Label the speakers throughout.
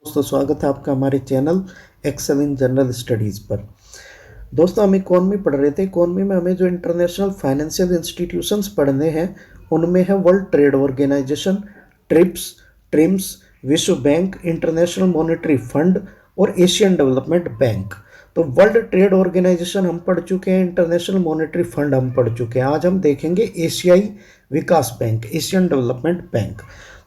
Speaker 1: दोस्तों स्वागत है आपका हमारे channel excel in general studies पर। दोस्तों हम इकोनॉमी पढ़ रहे थे। इकोनॉमी में हमें जो इंटरनेशनल फाइनेंशियल इंस्टीट्यूशंस पढ़ने हैं उनमें है world trade organisation, TRIPS, TRIMS, विश्व बैंक, इंटरनेशनल मॉनेटरी फंड और एशियन डेवलपमेंट बैंक। तो वर्ल्ड ट्रेड ऑर्गेनाइजेशन हम पढ़ चुके हैं, इंटरनेशनल मॉनेटरी फंड हम पढ़ चुके हैं। आज हम देखेंगे एशियाई विकास बैंक, एशियन डेवलपमेंट बैंक।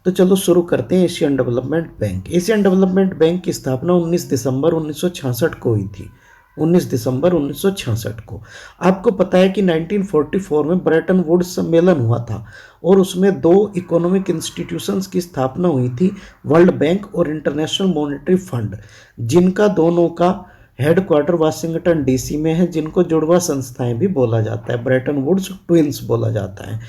Speaker 1: तो चलो शुरू करते हैं। Asian development bank. Asian development bank की स्थापना 19 दिसंबर 1966 को हुई थी। 19 दिसंबर 1966 को। आपको पता है कि 1944 में ब्रेटन वुड्स सम्मेलन हुआ था और उसमें दो इकोनॉमिक इंस्टीट्यूशंस की स्थापना हुई थी, वर्ल्ड बैंक और इंटरनेशनल मॉनेटरी फंड, जिनका दोनों का हेडक्वार्टर वाशिंगटन डीसी में है, जिनको जुड़वा संस्थाएं भी बोला जाता है, ब्रेटन वुड्स ट्विंस बोला जाता है।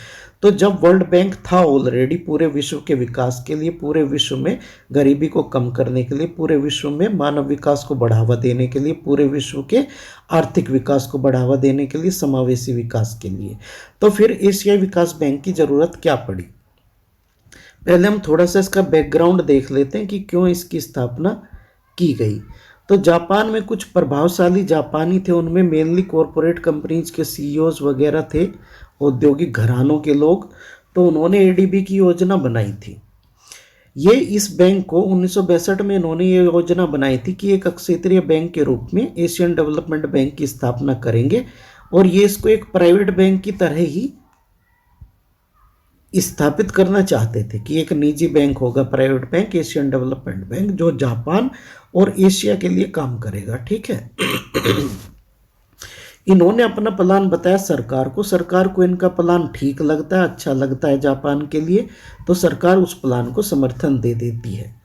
Speaker 1: तो जब वर्ल्ड बैंक था ऑलरेडी पूरे विश्व के विकास के लिए, पूरे विश्व में गरीबी को कम करने के लिए, पूरे विश्व में मानव विकास को बढ़ावा देने के लिए, पूरे विश्व के आर्थिक विकास को बढ़ावा देने के लिए, समावेशी विकास के लिए, तो फिर एशियाई विकास बैंक की ज़रूरत क्या पड़ी। पहले हम थोड़ा सा इसका बैकग्राउंड देख लेते हैं कि क्यों इसकी स्थापना की गई। तो जापान में कुछ प्रभावशाली जापानी थे, उनमें मेनली कॉरपोरेट कंपनीज के सीईओज वगैरह थे, औद्योगिक घरानों के लोग। तो उन्होंने एडीबी की योजना बनाई थी। ये इस बैंक को 1962 में इन्होंने ये योजना बनाई थी कि एक क्षेत्रीय बैंक के रूप में एशियन डेवलपमेंट बैंक की स्थापना करेंगे और ये इसको एक प्राइवेट बैंक की तरह ही स्थापित करना चाहते थे कि एक निजी बैंक होगा, private bank, Asian development bank, जो जापान और एशिया के लिए काम करेगा। ठीक है। इन्होंने अपना प्लान बताया सरकार को। सरकार को इनका प्लान ठीक लगता है, अच्छा लगता है जापान के लिए, तो सरकार उस प्लान को समर्थन दे देती है।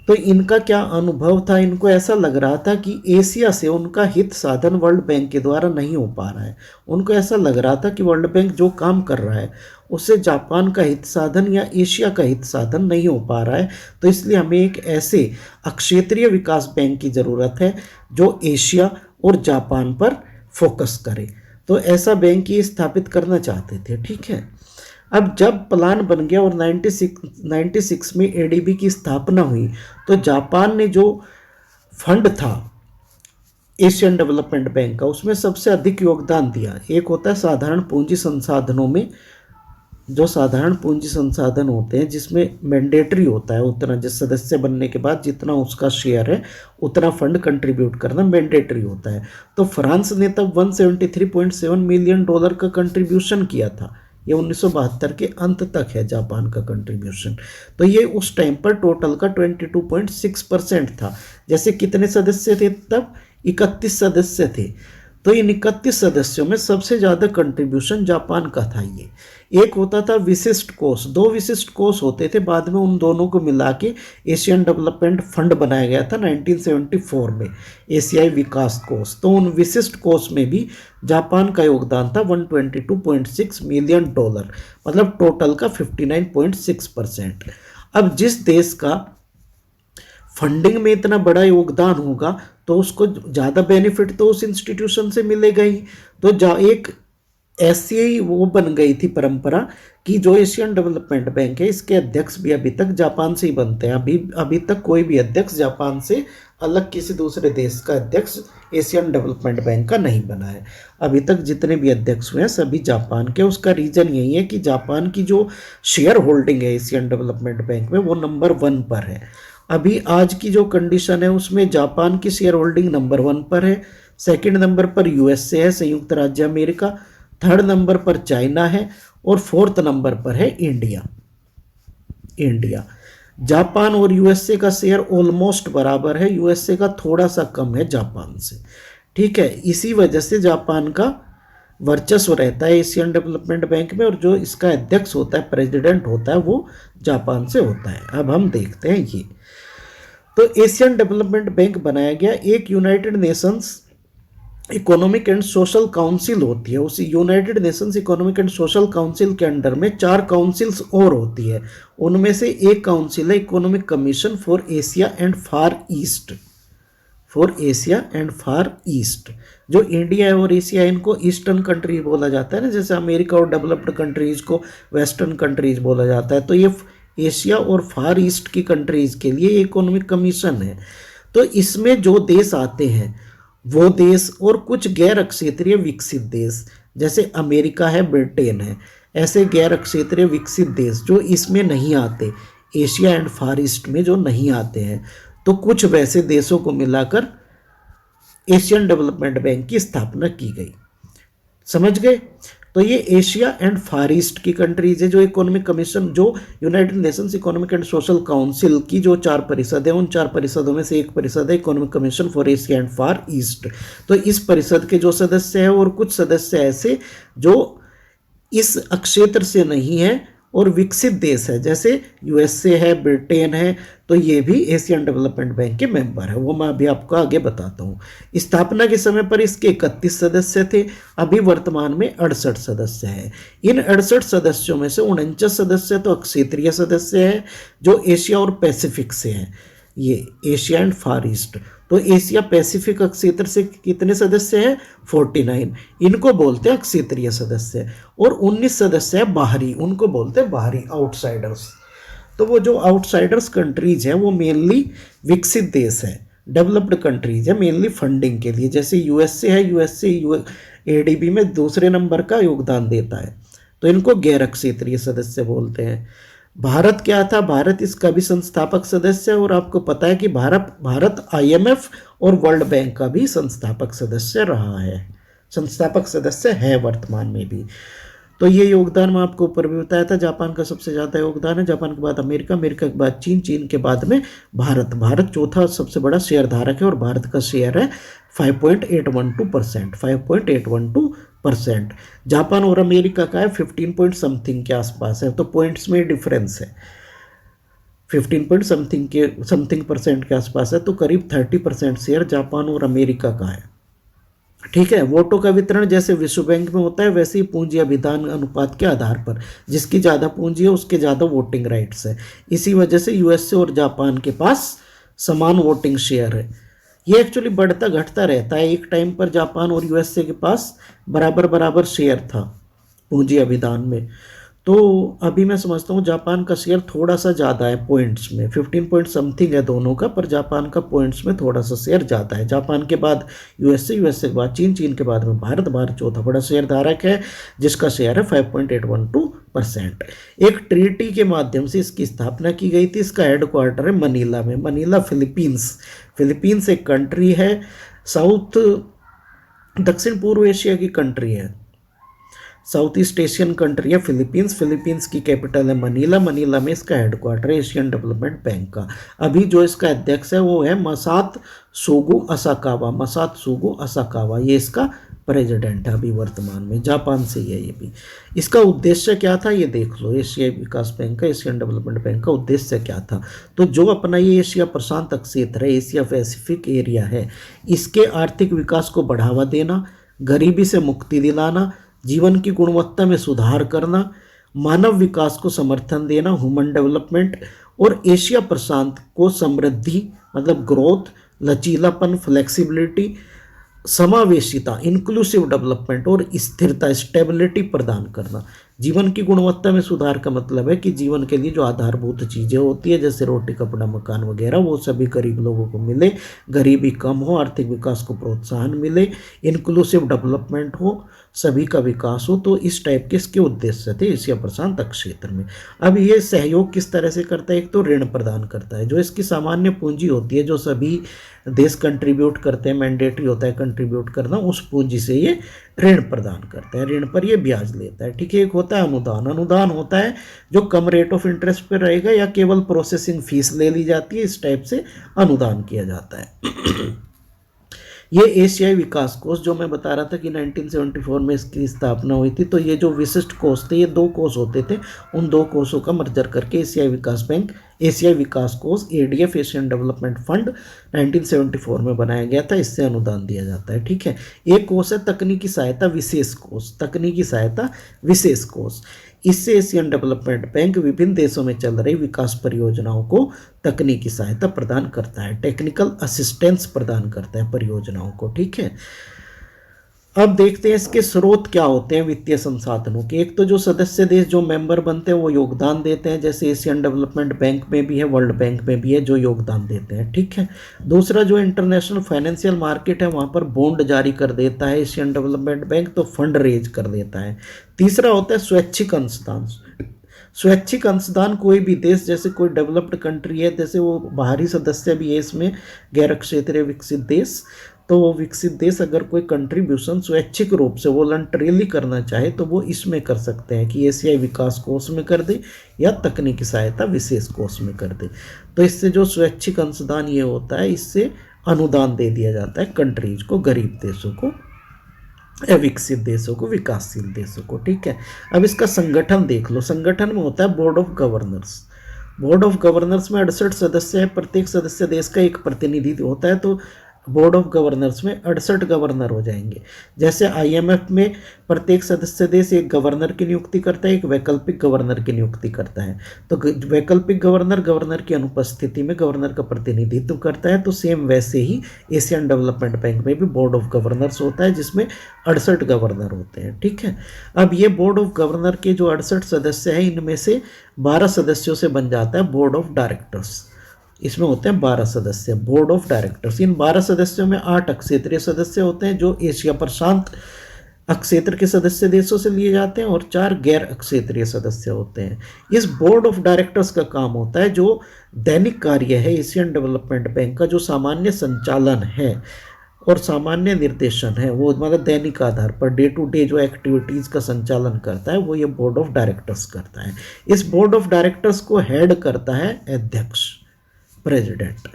Speaker 1: तो इनका क्या अनुभव था, इनको ऐसा लग रहा था कि एशिया से उनका हित साधन वर्ल्ड बैंक के द्वारा नहीं हो पा रहा है। उनको ऐसा लग रहा था कि वर्ल्ड बैंक जो काम कर रहा है उससे जापान का हित साधन या एशिया का हित साधन नहीं हो पा रहा है। तो इसलिए हमें एक ऐसे अक्षेत्रीय विकास बैंक की ज़रूरत है जो एशिया और जापान पर फोकस करे। तो ऐसा बैंक ये स्थापित करना चाहते थे। ठीक है। अब जब प्लान बन गया और 96 में एडीबी की स्थापना हुई, तो जापान ने जो फंड था एशियन डेवलपमेंट बैंक का, उसमें सबसे अधिक योगदान दिया। एक होता है साधारण पूंजी संसाधनों में, जो साधारण पूंजी संसाधन होते हैं जिसमें मैंडेटरी होता है उतना, जिस सदस्य बनने के बाद जितना उसका शेयर है उतना फंड कंट्रीब्यूट करना मैंडेटरी होता है। तो फ्रांस ने तब $173.7 मिलियन का कंट्रीब्यूशन किया था। ये 1972 के अंत तक है जापान का कंट्रीब्यूशन। तो ये उस टाइम पर टोटल का 22.6% था। जैसे कितने सदस्य थे तब? 31 सदस्य थे। तो इन 31 सदस्यों में सबसे ज़्यादा कंट्रीब्यूशन जापान का था। ये एक होता था विशिष्ट कोष, दो विशिष्ट कोष होते थे, बाद में उन दोनों को मिला के एशियन डेवलपमेंट फंड बनाया गया था 1974 में, एशियाई विकास कोष। तो उन विशिष्ट कोष में भी जापान का योगदान था $122.6 मिलियन, मतलब टोटल का 59.6%। अब जिस देश का फंडिंग में इतना बड़ा योगदान होगा तो उसको ज़्यादा बेनिफिट तो उस इंस्टीट्यूशन से मिलेगा ही। तो एक ऐसी ही वो बन गई थी परंपरा कि जो एशियन डेवलपमेंट बैंक है इसके अध्यक्ष भी अभी तक जापान से ही बनते हैं। अभी तक कोई भी अध्यक्ष जापान से अलग किसी दूसरे देश का अध्यक्ष एशियन डेवलपमेंट बैंक का नहीं बना है। अभी तक जितने भी अध्यक्ष हुए हैं सभी जापान के। उसका रीज़न यही है कि जापान की जो शेयर होल्डिंग है एशियन डेवलपमेंट बैंक में वो नंबर 1 पर है। अभी आज की जो कंडीशन है उसमें जापान की शेयर होल्डिंग नंबर 1 पर है, सेकंड नंबर पर यूएसए है, संयुक्त राज्य अमेरिका, थर्ड नंबर पर चाइना है और फोर्थ नंबर पर है इंडिया। जापान और यूएसए का शेयर ऑलमोस्ट बराबर है, यूएसए का थोड़ा सा कम है जापान से। ठीक है। इसी वजह से जापान का वर्चस्व रहता है एशियन डेवलपमेंट बैंक में और जो इसका अध्यक्ष होता है, प्रेसिडेंट होता है, वो जापान से होता है। अब हम देखते हैं ये। तो एशियन डेवलपमेंट बैंक बनाया गया। एक United Nations economic and social council होती है। उसी United Nations economic and social council के अंडर में 4 काउंसिल्स और होती है। उनमें से एक काउंसिल है economic commission for Asia and far east, जो इंडिया है और एशिया, इनको ईस्टर्न कंट्रीज बोला जाता है ना, जैसे अमेरिका और डेवलप्ड कंट्रीज को वेस्टर्न कंट्रीज बोला जाता है। तो ये एशिया और फार ईस्ट की कंट्रीज के लिए इकोनॉमिक कमीशन है। तो इसमें जो देश आते हैं वो देश और कुछ गैर अक्षेत्रीय विकसित देश, जैसे अमेरिका है, ब्रिटेन है, ऐसे गैर अक्षेत्रीय विकसित देश जो इसमें नहीं आते, एशिया एंड फार ईस्ट में जो नहीं आते हैं, तो कुछ वैसे देशों को मिलाकर एशियन डेवलपमेंट बैंक की स्थापना की गई। समझ गए? तो ये एशिया एंड फार ईस्ट की कंट्रीज है। जो इकोनॉमिक कमीशन, जो United Nations economic and social council की जो 4 परिषद है, उन 4 परिषदों में से एक परिषद है economic commission for Asia and far east. तो इस परिषद के जो सदस्य हैं और कुछ सदस्य ऐसे जो इस अक्षेत्र से नहीं है और विकसित देश है, जैसे यूएसए है, ब्रिटेन है, तो ये भी एशियन डेवलपमेंट बैंक के मेंबर है। वो मैं अभी आपको आगे बताता हूँ। स्थापना के समय पर इसके 31 सदस्य थे, अभी वर्तमान में 68 सदस्य हैं। इन 68 सदस्यों में से 49 सदस्य तो क्षेत्रीय सदस्य हैं जो एशिया और पैसिफिक से हैं, ये एशिया एंड फार ईस्ट। तो एशिया पैसिफिक क्षेत्र से कितने सदस्य हैं? 49, इनको बोलते हैं क्षेत्रीय सदस्य। और 19 सदस्य हैं बाहरी, उनको बोलते हैं बाहरी, आउटसाइडर्स। तो वो जो आउटसाइडर्स कंट्रीज हैं वो मेनली विकसित देश है, डेवलप्ड कंट्रीज है, मेनली फंडिंग के लिए। जैसे यूएसए है, यूएसए एडीबी में दूसरे नंबर का योगदान देता है, तो इनको गैर क्षेत्रीय सदस्य बोलते हैं। भारत क्या था? भारत इसका भी संस्थापक सदस्य है, और आपको पता है कि भारत आईएमएफ और वर्ल्ड बैंक का भी संस्थापक सदस्य रहा है, संस्थापक सदस्य है वर्तमान में भी। तो ये योगदान मैं आपको ऊपर भी बताया था। जापान का सबसे ज़्यादा योगदान है, जापान के बाद अमेरिका, अमेरिका के बाद चीन, चीन के बाद में भारत, भारत चौथा सबसे बड़ा शेयर धारक है, और भारत का शेयर है 5.812%, 5.812%। जापान और अमेरिका का है 15 पॉइंट समथिंग के आसपास है, तो पॉइंट्स में डिफरेंस है, 15 पॉइंट समथिंग परसेंट के आसपास है, तो करीब 30% शेयर जापान और अमेरिका का है। ठीक है। वोटों का वितरण जैसे विश्व बैंक में होता है, वैसे ही पूंजी अभिदान अनुपात के आधार पर, जिसकी ज़्यादा पूंजी है उसके ज़्यादा वोटिंग राइट्स है। इसी वजह से यूएसए और जापान के पास समान वोटिंग शेयर है। ये एक्चुअली बढ़ता घटता रहता है। एक टाइम पर जापान और यूएसए के पास बराबर बराबर शेयर था पूंजी अभिदान में, तो अभी मैं समझता हूँ जापान का शेयर थोड़ा सा ज़्यादा है पॉइंट्स में, 15 पॉइंट समथिंग है दोनों का, पर जापान का पॉइंट्स में थोड़ा सा शेयर ज़्यादा है। जापान के बाद यूएसए, यूएसए के बाद चीन, चीन के बाद में भारत, भारत चौथा बड़ा शेयर धारक है, जिसका शेयर है 5.812%। एक ट्रीटी के माध्यम से इसकी स्थापना की गई थी। इसका हेडक्वार्टर है मनीला में, मनीला फिलीपींस। फिलीपींस एक कंट्री है, दक्षिण पूर्व एशिया की कंट्री है, साउथ ईस्ट एशियन कंट्री है फिलीपींस। फिलीपींस की कैपिटल है मनीला, मनीला में इसका हेडक्वार्टर है एशियन डेवलपमेंट बैंक का। अभी जो इसका अध्यक्ष है वो है मसात्सुगु असाकावा, मसात्सुगु असाकावा, ये इसका प्रेसिडेंट है अभी वर्तमान में, जापान से ही है ये भी। इसका उद्देश्य क्या था ये देख लो, एशियाई विकास बैंक का, एशियन डेवलपमेंट बैंक का उद्देश्य क्या था। तो जो अपना ये एशिया प्रशांत क्षेत्र है, एशिया पैसिफिक एरिया है, इसके आर्थिक विकास को बढ़ावा देना, गरीबी से मुक्ति दिलाना, जीवन की गुणवत्ता में सुधार करना, मानव विकास को समर्थन देना, ह्यूमन डेवलपमेंट, और एशिया प्रशांत को समृद्धि मतलब ग्रोथ, लचीलापन, फ्लेक्सिबिलिटी, समावेशिता, इंक्लूसिव डेवलपमेंट और स्थिरता, स्टेबिलिटी प्रदान करना। जीवन की गुणवत्ता में सुधार का मतलब है कि जीवन के लिए जो आधारभूत चीज़ें होती है, जैसे रोटी, कपड़ा, मकान वगैरह, वो सभी गरीब लोगों को मिले, गरीबी कम हो, आर्थिक विकास को प्रोत्साहन मिले, इंक्लूसिव डेवलपमेंट हो, सभी का विकास हो। तो इस टाइप के इसके उद्देश्य थे एशिया प्रशांत क्षेत्र में। अब ये सहयोग किस तरह से करता है? एक तो ऋण प्रदान करता है, जो इसकी सामान्य पूंजी होती है, जो सभी देश कंट्रीब्यूट करते हैं, मैंडेटरी होता है कंट्रीब्यूट करना, उस पूंजी से ये ऋण प्रदान करता है, ऋण पर ये ब्याज लेता है। ठीक है। एक होता है अनुदान, अनुदान होता है जो कम रेट ऑफ इंटरेस्ट पर रहेगा या केवल प्रोसेसिंग फीस ले ली जाती है, इस टाइप से अनुदान किया जाता है। ये एशियाई विकास कोष जो मैं बता रहा था कि 1974 में इसकी स्थापना हुई थी, तो ये जो विशिष्ट कोष थे, ये 2 कोष होते थे, उन 2 कोषों का मर्जर करके एशियाई विकास बैंक, एशियाई विकास कोष, एडीएफ, एशियन डेवलपमेंट फंड 1974 में बनाया गया था। इससे अनुदान दिया जाता है। ठीक है। एक कोष है तकनीकी सहायता विशेष कोष, तकनीकी सहायता विशेष कोष। इससे एशियन डेवलपमेंट बैंक विभिन्न देशों में चल रही विकास परियोजनाओं को तकनीकी सहायता प्रदान करता है, टेक्निकल असिस्टेंस प्रदान करता है परियोजनाओं को। ठीक है। अब देखते हैं इसके स्रोत क्या होते हैं वित्तीय संसाधनों के। एक तो जो सदस्य देश जो मेंबर बनते हैं वो योगदान देते हैं, जैसे एशियन डेवलपमेंट बैंक में भी है, वर्ल्ड बैंक में भी है, जो योगदान देते हैं, ठीक है। दूसरा जो इंटरनेशनल फाइनेंशियल मार्केट है वहाँ पर बॉन्ड जारी कर देता है एशियन डेवलपमेंट बैंक, तो फंड रेज कर देता है। तीसरा होता है स्वैच्छिक अंशदान। स्वैच्छिक अंशदान कोई भी देश, जैसे कोई डेवलप्ड कंट्री है, जैसे वो बाहरी सदस्य भी है इसमें, गैर क्षेत्रीय विकसित देश, तो वो विकसित देश अगर कोई कंट्रीब्यूशन स्वैच्छिक रूप से वॉलंटरीली करना चाहे तो वो इसमें कर सकते हैं कि एशियाई विकास कोष में कर दे या तकनीकी सहायता विशेष कोष में कर दे। तो इससे जो स्वैच्छिक अंशदान ये होता है, इससे अनुदान दे दिया जाता है कंट्रीज को, गरीब देशों को, विकसित देशों को, विकासशील देशों को, ठीक है। अब इसका संगठन देख लो। संगठन में होता है board of governors. Board of governors में 68 सदस्य है, प्रत्येक सदस्य देश का एक प्रतिनिधि होता है, तो बोर्ड ऑफ गवर्नर्स में 68 गवर्नर हो जाएंगे। जैसे आईएमएफ में प्रत्येक सदस्य देश एक गवर्नर की नियुक्ति करता है, एक वैकल्पिक गवर्नर की नियुक्ति करता है। तो वैकल्पिक गवर्नर गवर्नर की अनुपस्थिति में गवर्नर का प्रतिनिधित्व करता है। तो सेम वैसे ही एशियन डेवलपमेंट बैंक में भी बोर्ड ऑफ गवर्नर्स होता है, जिसमें 68 गवर्नर होते हैं, ठीक है। अब ये बोर्ड ऑफ गवर्नर के जो 68 सदस्य हैं, इनमें से 12 सदस्यों से बन जाता है बोर्ड ऑफ डायरेक्टर्स। इसमें होते हैं 12 सदस्य बोर्ड ऑफ डायरेक्टर्स। इन 12 सदस्यों में 8 अक्षेत्रीय सदस्य होते हैं जो एशिया प्रशांत अक्षेत्र के सदस्य देशों से लिए जाते हैं, और 4 गैर अक्षेत्रीय सदस्य होते हैं। इस बोर्ड ऑफ डायरेक्टर्स का काम होता है, जो दैनिक कार्य है एशियन डेवलपमेंट बैंक का, जो सामान्य संचालन है और सामान्य निर्देशन है, वो मतलब दैनिक आधार पर डे टू डे जो एक्टिविटीज़ का संचालन करता है, वो ये बोर्ड ऑफ डायरेक्टर्स करता है। इस बोर्ड ऑफ डायरेक्टर्स को हेड करता है अध्यक्ष, प्रेसिडेंट।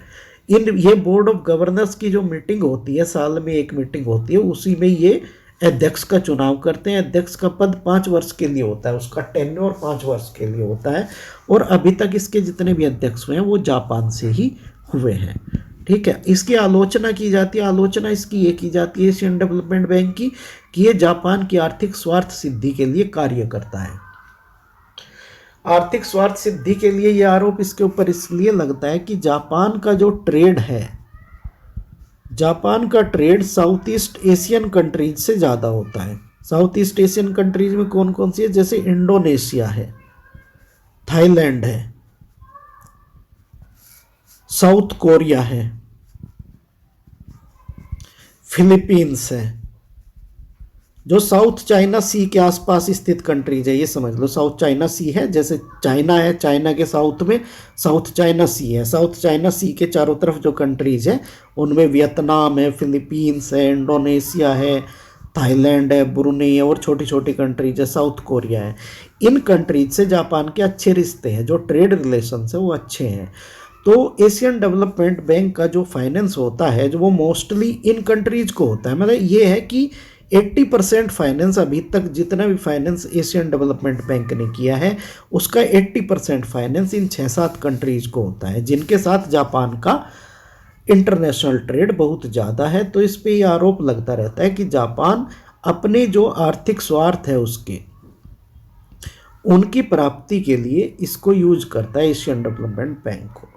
Speaker 1: ये बोर्ड ऑफ गवर्नर्स की जो मीटिंग होती है, साल में एक मीटिंग होती है, उसी में ये अध्यक्ष का चुनाव करते हैं। अध्यक्ष का पद 5 वर्ष के लिए होता है, उसका टेन्योर 5 वर्ष के लिए होता है, और अभी तक इसके जितने भी अध्यक्ष हुए हैं वो जापान से ही हुए हैं, ठीक है। इसकी आलोचना की जाती है। आलोचना इसकी ये की जाती है एशियन डेवलपमेंट बैंक की, कि ये जापान की आर्थिक स्वार्थ सिद्धि के लिए कार्य करता है। आर्थिक स्वार्थ सिद्धि के लिए यह आरोप इसके ऊपर इसलिए लगता है कि जापान का जो ट्रेड है, जापान का trade south east Asian countries से ज़्यादा होता है। साउथ ईस्ट एशियन कंट्रीज में कौन कौन सी है, जैसे इंडोनेशिया है, थाईलैंड है, साउथ कोरिया है, फिलीपींस है, जो साउथ चाइना सी के आसपास स्थित कंट्रीज है, ये समझ लो। साउथ चाइना सी है, जैसे चाइना है, चाइना के साउथ में साउथ चाइना सी है। साउथ चाइना सी के चारों तरफ जो कंट्रीज है, उनमें वियतनाम है, फिलीपींस है, इंडोनेशिया है, थाईलैंड है, ब्रुनेई है, और छोटी छोटी कंट्रीज है, साउथ कोरिया है। इन कंट्रीज से जापान के अच्छे रिश्ते हैं, जो ट्रेड रिलेशन है वो अच्छे हैं। तो एशियन डेवलपमेंट बैंक का जो फाइनेंस होता है, जो वो मोस्टली इन कंट्रीज को होता है। मतलब ये है कि 80% फाइनेंस, अभी तक जितना भी फाइनेंस एशियन डेवलपमेंट बैंक ने किया है, उसका 80% फाइनेंस इन 6-7 कंट्रीज को होता है, जिनके साथ जापान का इंटरनेशनल ट्रेड बहुत ज़्यादा है। तो इस पे ये आरोप लगता रहता है कि जापान अपने जो आर्थिक स्वार्थ है उसके, उनकी प्राप्ति के लिए इसको यूज करता है, एशियन डेवलपमेंट बैंक को।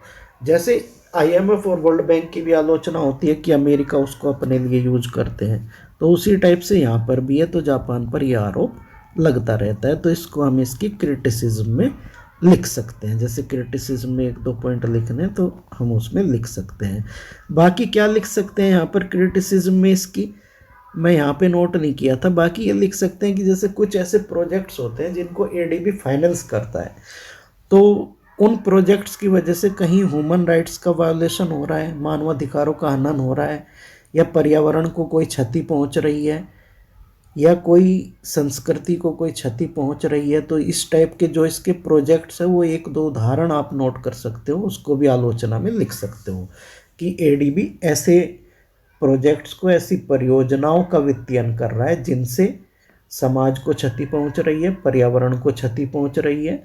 Speaker 1: जैसे आईएमएफ और वर्ल्ड बैंक की भी आलोचना होती है कि अमेरिका उसको अपने लिए यूज करते हैं, तो उसी टाइप से यहाँ पर भी है। तो जापान पर यह आरोप लगता रहता है, तो इसको हम इसकी क्रिटिसिज्म में लिख सकते हैं। जैसे क्रिटिसिज्म में 1-2 पॉइंट लिखने हैं तो हम उसमें लिख सकते हैं। बाकी क्या लिख सकते हैं यहाँ पर क्रिटिसिज्म में इसकी, मैं यहाँ पे नोट नहीं किया था। बाकी ये लिख सकते हैं कि जैसे कुछ ऐसे प्रोजेक्ट्स होते हैं जिनको एडीबी फाइनेंस करता है, तो उन प्रोजेक्ट्स की वजह से कहीं ह्यूमन राइट्स का वायोलेशन हो रहा है, मानवाधिकारों का हनन हो रहा है, या पर्यावरण को कोई क्षति पहुंच रही है, या कोई संस्कृति को कोई क्षति पहुंच रही है, तो इस टाइप के जो इसके प्रोजेक्ट्स है वो 1-2 उदाहरण आप नोट कर सकते हो, उसको भी आलोचना में लिख सकते हो कि एडीबी ऐसे प्रोजेक्ट्स को, ऐसी परियोजनाओं का वित्तीयन कर रहा है जिनसे समाज को क्षति पहुंच रही है, पर्यावरण को क्षति पहुंच रही है,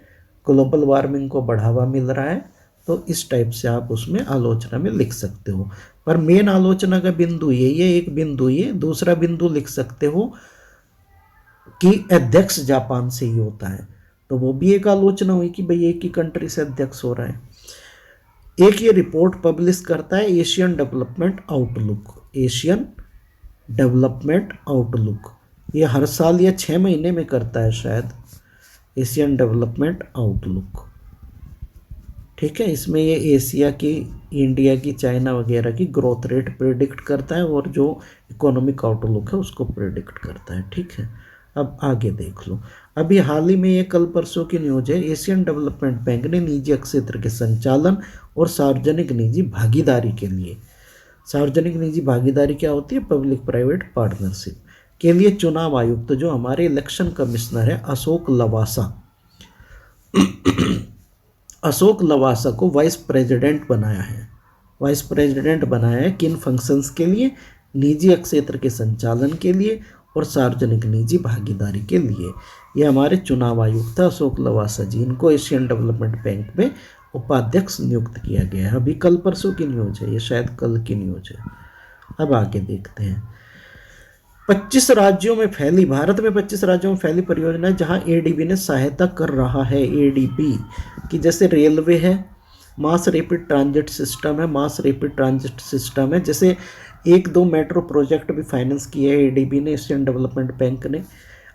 Speaker 1: ग्लोबल वार्मिंग को बढ़ावा मिल रहा है। तो इस टाइप से आप उसमें आलोचना में लिख सकते हो। पर मेन आलोचना का बिंदु ये एक बिंदु ये, दूसरा बिंदु लिख सकते हो कि अध्यक्ष जापान से ही होता है, तो वो भी एक आलोचना हुई कि भाई एक ही कंट्री से अध्यक्ष हो रहा है। एक ये रिपोर्ट पब्लिश करता है Asian development outlook, Asian development outlook, ये हर साल या 6 महीने में करता है शायद, एशियन डेवलपमेंट आउटलुक। ठीक है, इसमें ये एशिया की, इंडिया की, चाइना वगैरह की ग्रोथ रेट प्रेडिक्ट करता है और जो इकोनॉमिक आउटलुक है उसको प्रेडिक्ट करता है। ठीक है, अब आगे देख लो। अभी हाल ही में ये कल परसों की न्यूज है, एशियन डेवलपमेंट बैंक ने निजी क्षेत्र के संचालन और सार्वजनिक निजी भागीदारी के लिए, सार्वजनिक निजी भागीदारी क्या होती है, पब्लिक प्राइवेट पार्टनरशिप के लिए चुनाव आयुक्त जो हमारे इलेक्शन कमिश्नर है अशोक लवासा, अशोक लवासा को वाइस प्रेसिडेंट बनाया है। वाइस प्रेसिडेंट बनाया है किन फंक्शंस के लिए, निजी क्षेत्र के संचालन के लिए और सार्वजनिक निजी भागीदारी के लिए। ये हमारे चुनाव आयुक्त था अशोक लवासा जी, इनको एशियन डेवलपमेंट बैंक में उपाध्यक्ष नियुक्त किया गया है। अभी कल परसों की न्यूज है, ये शायद कल की न्यूज है। अब आगे देखते हैं। 25 राज्यों में फैली, भारत में 25 राज्यों में फैली परियोजना है जहां एडीबी ने सहायता कर रहा है। एडीबी की जैसे रेलवे है, मास रैपिड ट्रांजिट सिस्टम है, मास रैपिड ट्रांजिट सिस्टम है, जैसे 1-2 मेट्रो प्रोजेक्ट भी फाइनेंस किए हैं एडीबी ने, एशियन डेवलपमेंट बैंक ने।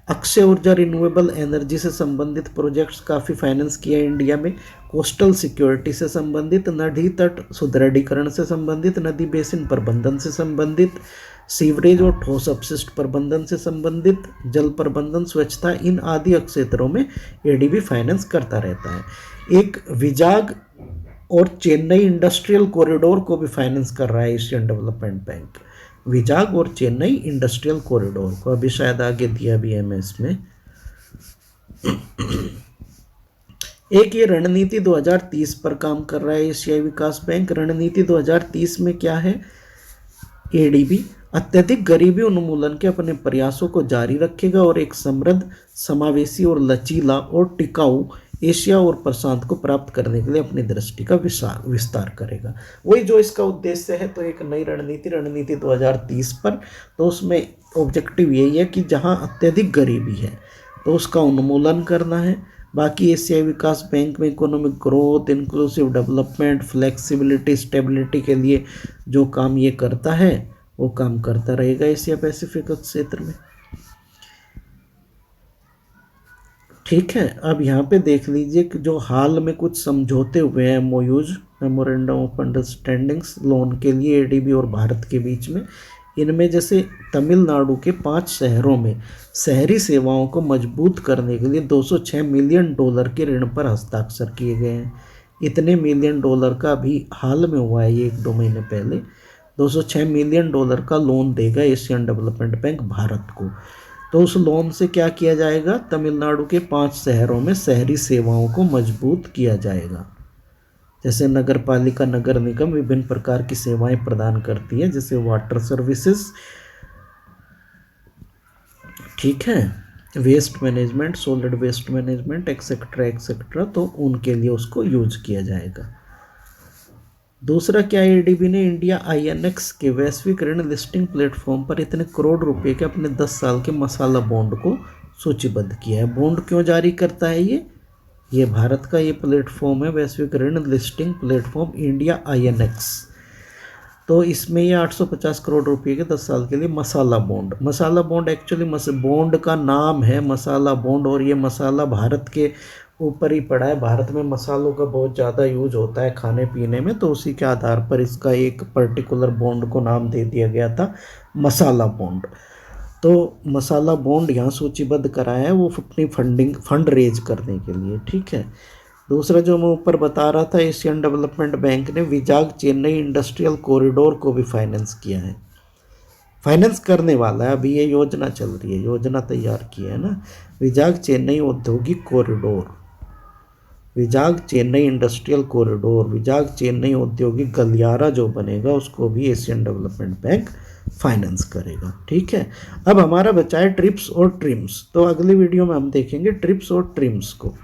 Speaker 1: अक्षय ऊर्जा, रिन्यूएबल एनर्जी से संबंधित प्रोजेक्ट्स काफ़ी फाइनेंस किए हैं इंडिया में। कोस्टल सिक्योरिटी से संबंधित, नदी तट सुदृढ़ीकरण से संबंधित, नदी बेसिन प्रबंधन से संबंधित, सीवरेज और ठोस अपशिष्ट प्रबंधन से संबंधित, जल प्रबंधन, स्वच्छता, इन आदि क्षेत्रों में एडीबी फाइनेंस करता रहता है। एक विजाग और चेन्नई इंडस्ट्रियल कॉरिडोर को भी फाइनेंस कर रहा है एशियन डेवलपमेंट बैंक, विजाग और चेन्नई इंडस्ट्रियल कॉरिडोर को, अभी शायद आगे दिया भी है मैं इसमें। एक ये रणनीति 2030 पर काम कर रहा है एशियाई विकास बैंक। रणनीति 2030 में क्या है, एडीबी अत्यधिक गरीबी उन्मूलन के अपने प्रयासों को जारी रखेगा और एक समृद्ध, समावेशी और लचीला और टिकाऊ एशिया और प्रशांत को प्राप्त करने के लिए अपनी दृष्टि का विस्तार करेगा। वही जो इसका उद्देश्य है, तो एक नई रणनीति 2030 पर, तो उसमें ऑब्जेक्टिव यही है कि जहां अत्यधिक गरीबी है तो उसका उन्मूलन करना है। बाकी एशियाई विकास बैंक में economic growth, inclusive development, flexibility, stability के लिए जो काम ये करता है वो काम करता रहेगा एशिया पैसिफिक क्षेत्र में। ठीक है, अब यहाँ पे देख लीजिए कि जो हाल में कुछ समझौते हुए हैं, MOUs, memorandum of understandings, loan के लिए एडीबी और भारत के बीच में। इनमें जैसे तमिलनाडु के 5 शहरों में शहरी सेवाओं को मजबूत करने के लिए $206 मिलियन के ऋण पर हस्ताक्षर किए गए हैं। इतने मिलियन डॉलर का भी हाल में हुआ है, ये 1-2 महीने पहले। $206 मिलियन का लोन देगा एशियन डेवलपमेंट बैंक भारत को। तो उस लोन से क्या किया जाएगा, तमिलनाडु के 5 शहरों में शहरी सेवाओं को मजबूत किया जाएगा। जैसे नगर पालिका, नगर निगम विभिन्न प्रकार की सेवाएं प्रदान करती है, जैसे वाटर सर्विसेज, ठीक है, waste management, solid waste management, etcetera etcetera, तो उनके लिए उसको यूज किया जाएगा। दूसरा क्या है, एडीबी ने इंडिया INX के वैश्विक ऋण लिस्टिंग प्लेटफॉर्म पर इतने करोड़ रुपए के अपने 10 साल के मसाला बॉन्ड को सूचीबद्ध किया है। बॉन्ड क्यों जारी करता है ये भारत का ये प्लेटफॉर्म है, वैश्विक ऋण लिस्टिंग प्लेटफॉर्म इंडिया INX। तो इसमें ये 850 करोड़ रुपए के 10 साल के लिए मसाला बॉन्ड एक्चुअली बॉन्ड का नाम है मसाला बॉन्ड, और ये मसाला भारत के ऊपर ही पड़ा है। भारत में मसालों का बहुत ज़्यादा यूज होता है खाने पीने में, तो उसी के आधार पर इसका एक पर्टिकुलर बॉन्ड को नाम दे दिया गया था मसाला बॉन्ड। तो मसाला बॉन्ड यहाँ सूचीबद्ध कराया है वो अपनी फंड रेज करने के लिए। ठीक है, दूसरा जो मैं ऊपर बता रहा था, एशियन डेवलपमेंट बैंक ने विजाग चेन्नई इंडस्ट्रियल कॉरिडोर को भी फाइनेंस किया है, फाइनेंस करने वाला है। अभी ये योजना चल रही है, योजना तैयार की है ना, विजाग चेन्नई औद्योगिक corridor, Vizag Chennai industrial corridor, Vizag Chennai औद्योगिक गलियारा जो बनेगा उसको भी एशियन डेवलपमेंट बैंक फाइनेंस करेगा। ठीक है, अब हमारा बचा है ट्रिप्स और ट्रिम्स। तो अगली वीडियो में हम देखेंगे ट्रिप्स और ट्रिम्स को।